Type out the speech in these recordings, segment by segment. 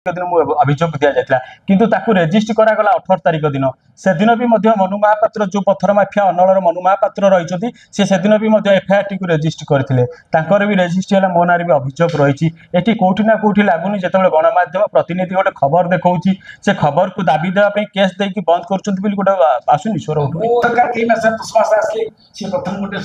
दिन अभियोग दि जाता किंतु ताकू रेजिस्ट करागला 18 तारिख दिन से दिन भी मनु महापात्र जो पत्थर माफिया अनल मनु महापात्र रही से दिन भी एफआईआर टी रेजिस्ट करते भी रेजिस्ट है मो ना भी अभियोग रही ये कौटी ना कौटी लगुनि जो गणमाध्यम प्रतिनिधि गोटे खबर देखा से खबर को दाबी देवाई केस देकी बंद कर गोटे आसुनि स्वर प्रथम गोटे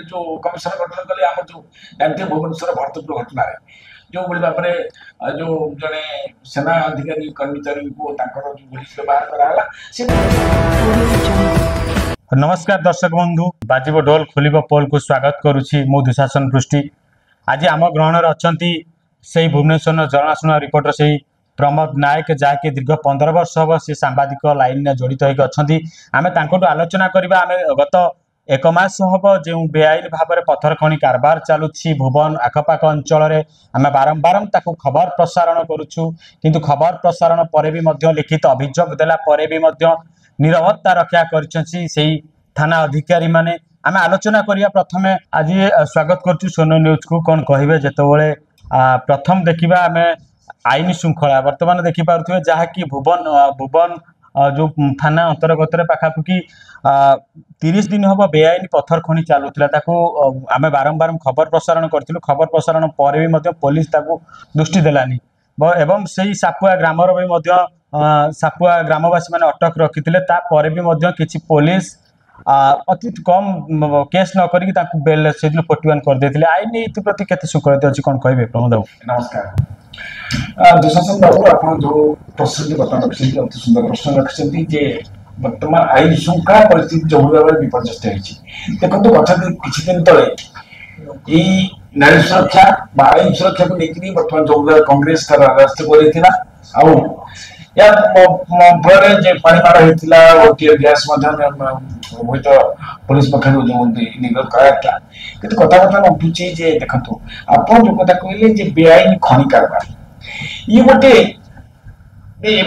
जो कमिशन गठन कले भुवनेश्वर भरतपुर घटना जो भाई भाव में जो जड़े सेना अधिकारी कर्मचारी को व्यवहार कराला। नमस्कार दर्शक बंधु बाजिब ढोल खोल पोल को स्वागत करुच्ची मो दुशासन पृष्टि आज आम ग्रहण अच्छा से भुवनेश्वर जनाशुना रिपोर्टर से प्रमोद नायक जहाँकि दीर्घ 15 वर्ष हम से सांबादिक लाइन में जड़ित होती आम आलोचना करवा आम गत एक मास हम जो बेआईन भाव में पत्थर खनि कारबार चलुछि भुवन आखपाख अंचल आम बारंबार ताकू खबर प्रसारण करुछु किंतु खबर प्रसारण पर भी लिखित अभियोग देला पर भी निरवता रक्षा कर थाना अधिकारी माने आम आलोचना करिया प्रथम आज स्वागत करछु सोनो न्यूज को कौन कहे जितेबाला प्रथम देखा आम आईन श्रृंखला बर्तमान देखिपे जहाँकि भुवन जो थाना अंतर्गत पाखापाखि 30 दिन हम बेआईन पत्थर खनि चलुला आम बारंबार खबर प्रसारण करूँ खबर प्रसारण पर भी पुलिस दृष्टि देलानी एवं से सापुआ ग्राम भी सापुआ ग्रामवासी मैंने अटक रखी भी किसी पुलिस अति कम केस न करी बेल से 41 करदे आईन नीति प्रति केते सुकलित अच्छी कौन कहे प्रमोद बाबू? नमस्कार दुशासन बाबू आप जो प्रश्न बर्तमान रखिए अति सुंदर प्रश्न रखिए जे वर्तमान आईन श्रृंखला परिस्थिति जो भाव में विपर्यस्त होती देखो कथा किसी दिन तले नारी सुरक्षा आईन सुरक्षा को लेकिन बर्तमान जो कांग्रेस राष्ट्रीय कर फल पाणीमाड़ होता टीयर गैस हूँ पुलिस पक्ष निर्गत कराला कि कथा उठुचे देखो आप जो कथा कहले बेआईन खनि कारबार ये गोटे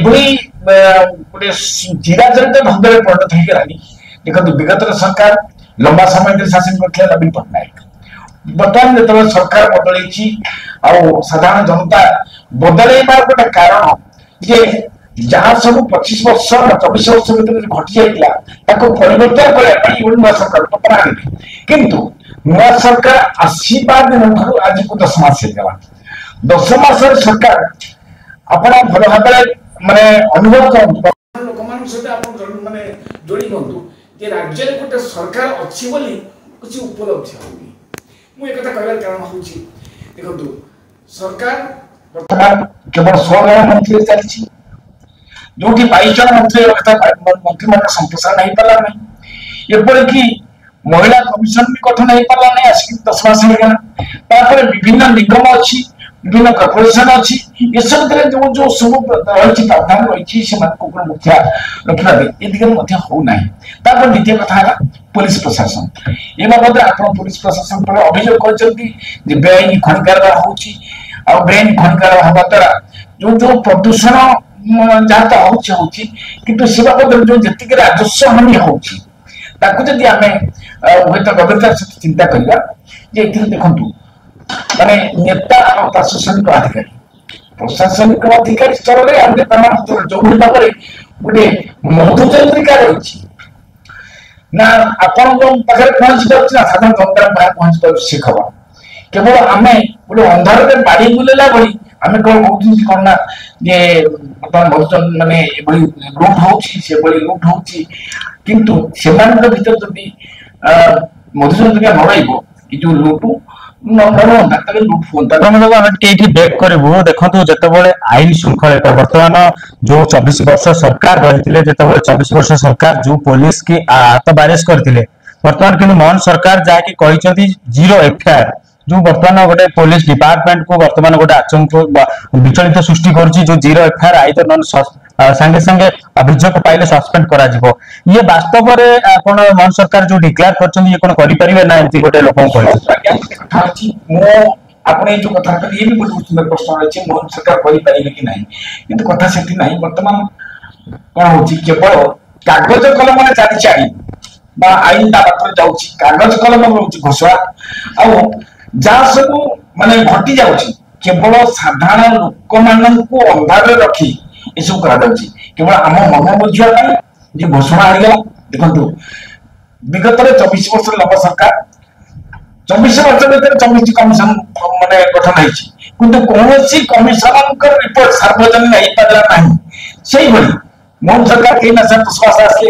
गोटे चिराचरित ढंग में परिणत होगलानी देखो विगत सरकार लंबा समय शासन करते नवीन पट्टनायक बर्तमान जो सरकार बदलैची साधारण जनता बदल गोटे कारण जे जहाँ सब 25 वर्ष 24 वर्ष भर घटी जाता परिवर्तन करने सरकार पतना किंतु नुआ सरकार आसवा दिन आज को 10 मास होगा 10 मास सरकार अपना भल भाव माने अनुभव करूँ लोक माने जोड़ी कहतु राज्य में गोटे सरकार अच्छी बोली कुछ उपलब्धि होनी मुझे कहबार कारण हूँ देखो सरकार बर्तमान केवल 16 मंत्री चली जो 22 जन मंत्री मंत्री मान संप्रसारण हो पारा ना एपरिक महिला कमिशन भी गठन हो पारा ना आसिक 10 मास होगा विभिन्न निगम अच्छी विभिन्न कर्पोरेशन अच्छी ये सब जो जो सब रही प्रावधान रही मुखिया रखा ये दिखे होना द्वितीय कथा है पुलिस प्रशासन ये बाबद आप पुलिस प्रशासन पर अभियोग कर बेआईन खनि कारबार हो बेआईन खनि कारबार हवा द्वारा जो जो प्रदूषण जहाँ तो होती से बाबद जो जी राजस्व हानि होती आम हूँ गंभीरतार सहित चिंता करवा देखु माने नेता और प्रशासनिक अधिकारी स्तर में जो भाव में गोटे मधुचंद्रिका रही ना आपण पाखे पहुंची पार्टी ना साधारण जनता पाखे पहुंची पार्टी से खबर केवल आम गोटे अंधार में बाड़ी बुलेला भाई आम कौन कहते कौन ना जे बर्तमान माने लुट लुट हो किंतु भर जदि मधुचंद्रिका न जो लुटू देखो जिते आईन श्रृंखला बर्तमान जो 24 वर्ष सरकार रही 24 वर्ष सरकार जो पुलिस की हाथ करते बर्तमान कि मोहन सरकार जहाँकि कहते 0 एफआईआर जो बर्तमान गोटे पुलिस डिपार्टमेंट को बर्तमान गोटे आचंक विचलित सृष्टि कर 0 एफआईआर आई तो सांगे सांगे अभियोग पाइले सस्पेंड करा जिवो ये वास्तव में कोन मोहन सरकार जो डिक्लेयर करछन ये कोन करि परिबे ना एंती गोटे लोकन कहै मो आपने जो कथा कहली ये भी बहुत सुंदर प्रश्न अछि मोहन सरकार करि परिबे कि नहीं किंतु कथा सेठी नहीं वर्तमान कोन होछि केवल कागज कलम ने चाली चाली बा आईन ता पत्र जाउछि कागज कलम होछि घोषणा आ जा सब माने घटी जाउछि केवल साधारण लोक मानक अंधारे रखी एसବୁ କରାଯାଉଛି केवल आम मन बुझा जे घोषणा होगा देखो विगत 24 वर्ष लंबा सरकार 24 वर्ष भीतर 24 कमिशन माने गठन होइछि किंतु कौन कमिशन रिपोर्ट सार्वजनिक नहीं पारा नहीं से मोहन सरकार कई मास विश्वास आसे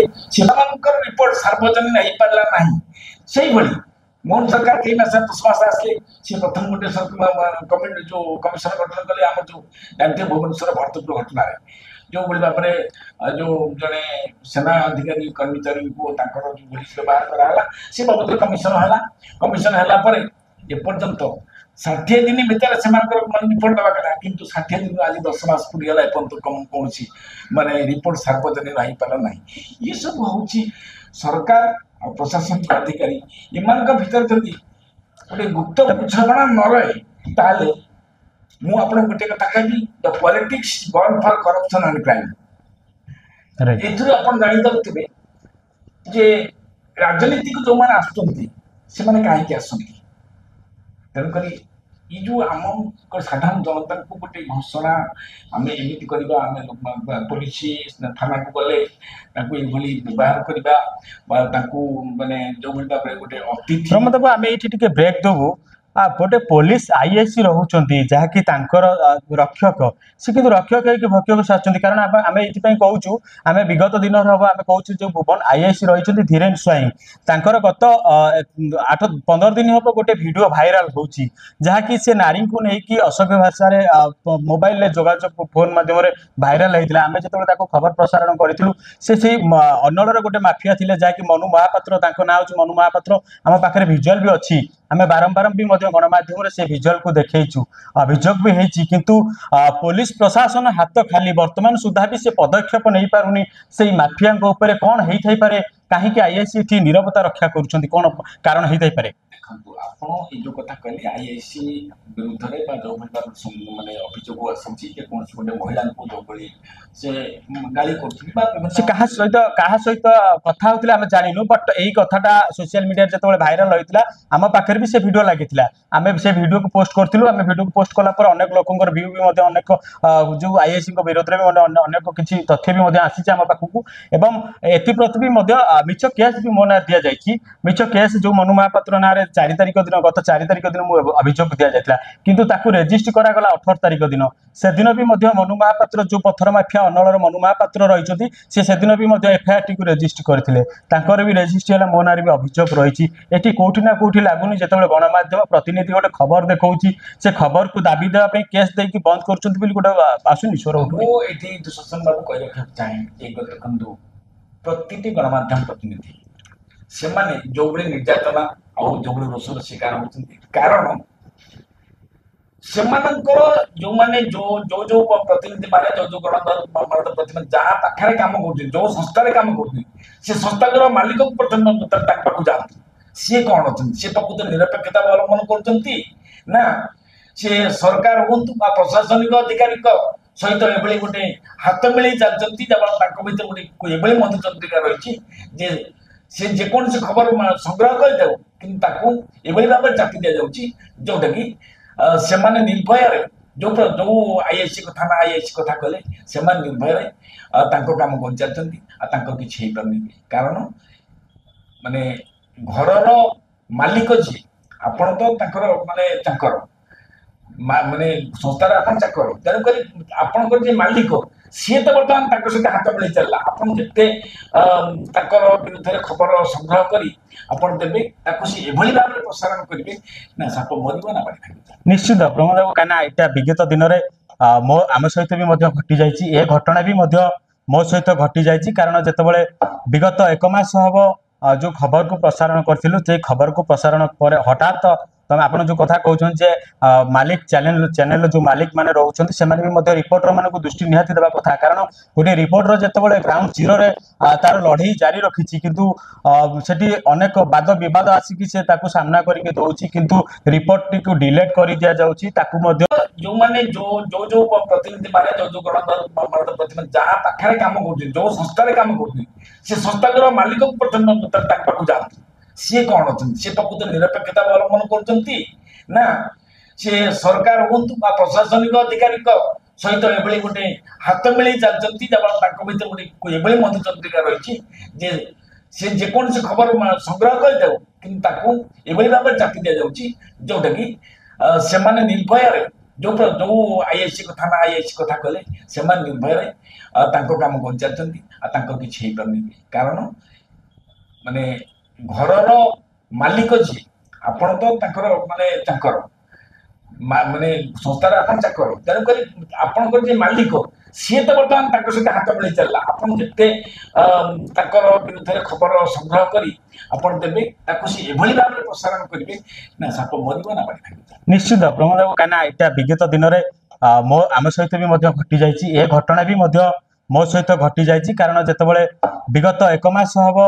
रिपोर्ट सार्वजनिक नहीं पारा नहीं से मोहन सरकार कई मास विश्वास आसे से प्रथम गोटे कमिटी जो कमिशन गठन कले आम जो जानते भुवनेश्वर भरतपुर घटना जो भाई भाव में जो जड़े सेना अधिकारी कर्मचारी को जो पुलिस व्यवहार कराला से बाबद कमिशन है कमिशन है एपर्यंत 60 दिन भितर से रिपोर्ट देवा कथा किंतु 60 दिन आज 10 मास पूरी गला एपर्यंत कौन माने रिपोर्ट सार्वजनिक नहीं पारा नहीं ये सब हूँ सरकार और प्रशासन अधिकारी इन भीतर जदि गोटे गुप्त बुझाणा न रहे ताले मु आपन गोटे कथा कहबी the politics born for corruption and crime एथुर आपन जानि दउथिबे जे राजनीति को जो माने आसुचंती से माने काहे के आसुचंती तेन करी ई जो आम साधारण जनता को गोटे घोषणा आम एमती करवा आम पुलिस थाना को गले ये व्यवहार करवा माने जो भाव गोटे अतिथि प्रमोद बाबू आम ये ब्रेक देवु गोटे पुलिस आईएससी रोचंती जहाँकि रक्षक से कि रक्षक है भक्षक साजुंट कारण आम ये कहूँ आम विगत दिन हम आम कहूँ जो भुवन आईएससी रही धीरेन्द्र स्वाई गत 8-15 दिन हम गोटे वीडियो भाइराल हो जहाँकि से नारी को लेकिन असभ्य भाषा मोबाइल जोगाजोग फोन मध्यम भाइराल होता आम जो खबर प्रसारण करूँ से अनलर गोटे माफिया थे जहाँकि मनु महापात्र ना हूँ मनु महापात्र आम पाखे भिजुआल भी अच्छी आम बारंबार भी गणमाध्यम से भिजुआल को देखु अभियोग भी होती किंतु पुलिस प्रशासन हाथ खाली वर्तमान सुधा भी से पदक्षेप नहीं पारुनी से माफिया कौन होता पारे कहीं आईएससी नीरवता रक्षा करुँच कौन कारण होता पारे देखो जो कथा कहले आईएससी विरुद्ध में जो माने अभियोग आसी कौन गोटे महिला को जो बड़ी से गाली कर सहित कथा होता आम जानू बट यही कथाटा सोशल मीडिया जो भाइराल होता आम पाखे भी से वीडियो लगी आम से वीडियो को पोस्ट करूँ आम वीडियो को पोस्ट कलापर अनेक लोकर व्यू भी अनेक जो आईएससी विरोध में अनेक किसी तथ्य भी आसी आम पाखक एवं एप्रति भी मिछ केस भी मो ना दि जाए मिछ केस जो मनु महापात्र ना 4 तारिख दिन गत 4 तारिख दिन अभियोग दि जाता किंतु ताकू रेजिस्ट करागला 18 तारिख दिन से दिन भी मनु महापात्र जो पत्थर माफिया अनलर मनु महापात्र रही से दिन भी एफआईआर टी रेजिस्ट करते भी रेजिस्ट है मो ना भी अभियोग रही ये कौटी ना कौटी लगुनि जो गणमाध्यम प्रतिनिधि गोटे खबर देखा से खबर को दाबी देवाई केस देकी बंद कर गोटे आसुनि स्वर ये दुशासन बाबू कह रखा चाहे देखु प्रति गणमाध्यम प्रतिनिधि से माने जो बड़े निर्यातना और जो बड़े रोषर शिकार होती कारण से जो माने जो जो जो प्रतिनिधि माने जो जो गणमाध्यम प्रतिनिधि जहाँ पाखे काम कर जो संस्था काम कर संस्था मालिक को प्रथम जाती सी कौन अच्छा सी प्रकृत निरपेक्षता अवलंबन कर सरकार हूँ प्रशासनिक अधिकारी सहित ये गोटे हाथ मिले चलती भर गोटे ये मधुचंद्रिका रही से जेकोसी खबर संग्रह कर भाव चापी दि जाऊँगी जोटा कि से निर्भय जो जो आईएससी कथा ना आईएससी कथा कहले से निर्भय काम कर चलती किसी पारनी कारण माने घर मालिक जी आपण तो माने माने संस्थार आप चाकर तेणुक आपण मालिक सी तो बर्तमान सहित हाथ मिले चलला आपन जिते विरुद्ध खबर संग्रह कर देवे भाव में प्रसारण करेंगे ना साप मरब ना पानी निश्चित प्रमोद बाबू कहीं यहाँ विगत दिन में मो आम सहित भी घटी जाए घटना भी मो सहित घटी जाए कारण जिते विगत 1 मास हम जो खबर को प्रसारण करूँ खबर को प्रसारण पर हठात तमें आप जो कथा कहते मालिक चैनल जो मालिक मैंने रोचन से रिपोर्टर मान दृष्टि निहाती देवा कथा कारण गोटे रिपोर्टर जो ग्राउंड जीरो रे तार लड़ई जारी रखी किंतु सेठी अनेक वाद विवाद आसिक से सामना करके दौर किंतु रिपोर्ट टी को डिलीट कर दि जाऊँ जो माने जो जो जो प्रतिनिधि माने जो जो गणमाध्यम प्रतिनिधि जहाँ पाखे काम कर जो संस्था काम कर संस्था मालिक को प्रथम जाती सी कौन अच्छा सी प्रकृत निरपेक्षता अवलंबन कर ସେ ସରକାର ହୁଅନ୍ତୁ ବା ପ୍ରଶାସନିକ ଅଧିକାରୀଙ୍କ ସହିତ ଏଭଳି ଗୋଟେ ହାତ ମିଳେଇ ଚାଲିଛନ୍ତି ଯେବଳ ତାଙ୍କ ଭିତରେ ଗୋଟେ ଏଭଳି ମଧୁଚନ୍ଦ୍ରିକା ରହିଛି ଯେ ସେ ଯେକୌଣସି ଖବର ସଂଗ୍ରହ କରିଯାଉ କିନ୍ତୁ ତାକୁ ଏଭଳି ଭାବରେ ଚାପି ଦିଆଯାଉଛି ଯୋଉଟା କି ସେମାନେ ନିର୍ଭୟରେ ଯୋଉ ଆଇଏସି କଥା ନା ଆଇଏସି କଥା କହିଲେ ସେମାନେ ନିର୍ଭୟରେ ତାଙ୍କ କାମ କରିଚାଲିଛନ୍ତି ଆଉ ତାଙ୍କର କିଛି ହେଇପାରୁନି କାରଣ ମାନେ ଘରର ମାଲିକ ଯିଏ ଆପଣ ତ ତାଙ୍କର ମାନେ ଚାକର ମାନେ ସଂସ୍ଥାର ଆପଣ ଚାକର ତେଣୁକରି ଆପଣଙ୍କର ଯେ ମାଲିକ ସିଏ ତ ବର୍ତ୍ତମାନ ତାଙ୍କ ସହିତ ହାତ ମିଳେଇ ଚାଲିଲା ଆପଣ ଯେତେ ତାଙ୍କର ବିରୁଦ୍ଧରେ ଖବର ସଂଗ୍ରହ କରି ଆପଣ ଦେବେ ତାକୁ ସେ ଏଭଳି ଭାବରେ ପ୍ରସାରଣ କରିବେ ନା ସାପ ମରିବ ନା ବାଡ଼ି ଭାଙ୍ଗିବ। ନିଶ୍ଚିତ ପ୍ରମୋଦ ବାବୁ କାହିଁକିନା ଏଇଟା ବିଗତ ଦିନରେ ଆମ ସହିତ ବି ମଧ୍ୟ ଘଟି ଯାଇଛି ଏ ଘଟଣା ବି ମଧ୍ୟ ମୋ ସହିତ ଘଟି ଯାଇଛି କାରଣ ଯେତେବେଳେ ବିଗତ 1 ମାସ ହବ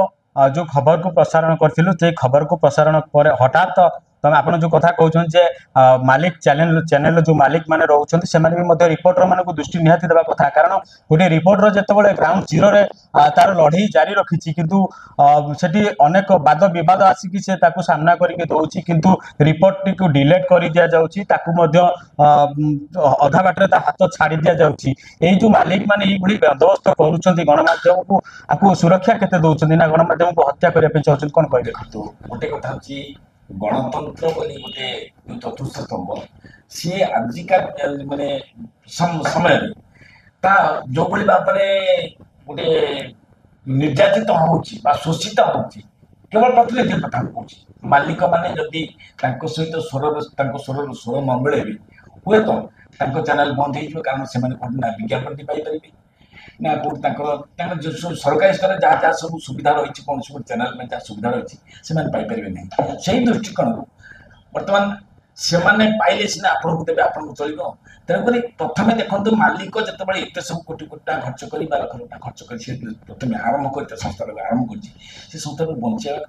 ଯୋଉ ଖବରକୁ ପ୍ରସାରଣ କରିଥିଲୁ ସେଇ ଖବରକୁ ପ୍ରସାରଣ ପରେ ହଠାତ୍ ତମେ ଆପଣ ଯୋଉ କଥା କହୁଛନ୍ତି ଯେ ମାଲିକ ଚ୍ୟାନେଲ ଯୋଉ ମାଲିକ ମାନେ ରହୁଛନ୍ତି ସେମାନେ ବି ମଧ୍ୟ ରିପୋର୍ଟର ମାନଙ୍କୁ ଦୃଷ୍ଟି ନିହାତି ଦେବା କଥା କାରଣ ଗୋଟେ ରିପୋର୍ଟର ଯେତେବେଳେ ଗ୍ରାଉଣ୍ଡ ଜିରୋରେ ତାର ଲଢେଇ ଜାରି ରଖିଛି କିନ୍ତୁ ସେଠି ଅନେକ ବାଦ ବିବାଦ ଆସିକି ସେ ତାକୁ ସାମ୍ନା କରିକି ଦଉଛି କିନ୍ତୁ ରିପୋର୍ଟଟିକୁ ଡିଲେଟ୍ କରି ଦିଆଯାଉଛି ତାକୁ ମଧ୍ୟ ଅଧା ବାଟରେ ତା ହାତ ଛାଡି ଦିଆଯାଉଛି ଏଇ ଯୋଉ ମାଲିକ ମାନେ ଏଇଭଳି ବନ୍ଦୋବସ୍ତ କରୁଛନ୍ତି ଗଣମାଧ୍ୟମକୁ ଆକୁ ସୁରକ୍ଷା କେତେ ଦଉଛନ୍ତି ନା ଗଣମାଧ୍ୟମକୁ ହତ୍ୟା କରିବା ପାଇଁ ଚାହୁଁଛନ୍ତି କଣ କହିବେ? ଗୋଟେ କଥା ହଉଛି ଗଣତନ୍ତ୍ର ବୋଲି ଗୋଟେ ଚତୁର୍ଥ ସ୍ତମ୍ଭ ସିଏ ଆଜିକା ମାନେ ସମୟରେ ତା ଯୋଉଭଳି ଭାବରେ ଗୋଟେ ନିର୍ଯାତିତ ହଉଛି ବା ଶୋଷିତ ହଉଛି କେବଳ ପ୍ରତିନିଧି କଥା କହୁଛି ମାଲିକ ମାନେ ଯଦି ତାଙ୍କ ସହିତ ତାଙ୍କ ସ୍ୱର ନ ମିଳେଇବେ ହୁଏତ ତାଙ୍କ ଚ୍ୟାନେଲ ବନ୍ଦ ହେଇଯିବ କାରଣ ସେମାନେ ନା ବିଜ୍ଞାପନଟି ପାଇପାରିବେ ନା କୋଉଠି ତାଙ୍କର ସରକାରୀ ସ୍ତରରେ ଯାହା ଯାହା ସବୁ ସୁବିଧା ରହିଛି କୌଣସି ଗୋଟେ ଚ୍ୟାନେଲ ପାଇଁ ଯାହା ସୁବିଧା ରହିଛି ସେମାନେ ପାଇପାରିବେ ନାହିଁ ସେଇ ଦୃଷ୍ଟିକୋଣରୁ ବର୍ତ୍ତମାନ ସେମାନେ ପାଇଲେ ସିନା ଆପଣଙ୍କୁ ଦେବେ ଆପଣଙ୍କୁ ଚଳିବ ତେଣୁକରି ପ୍ରଥମେ ଦେଖନ୍ତୁ ମାଲିକ ଯେତେବେଳେ ଏତେ ସବୁ କୋଟି କୋଟି ଟଙ୍କା ଖର୍ଚ୍ଚ କରି 12 କୋଟି ଟଙ୍କା ଖର୍ଚ୍ଚ କରି ସେ ପ୍ରଥମେ ଆରମ୍ଭ କରି ସଂସ୍ଥାଟାକୁ ଆରମ୍ଭ କରିଛି ସେ ସଂସ୍ଥାକୁ ବଞ୍ଚେଇବା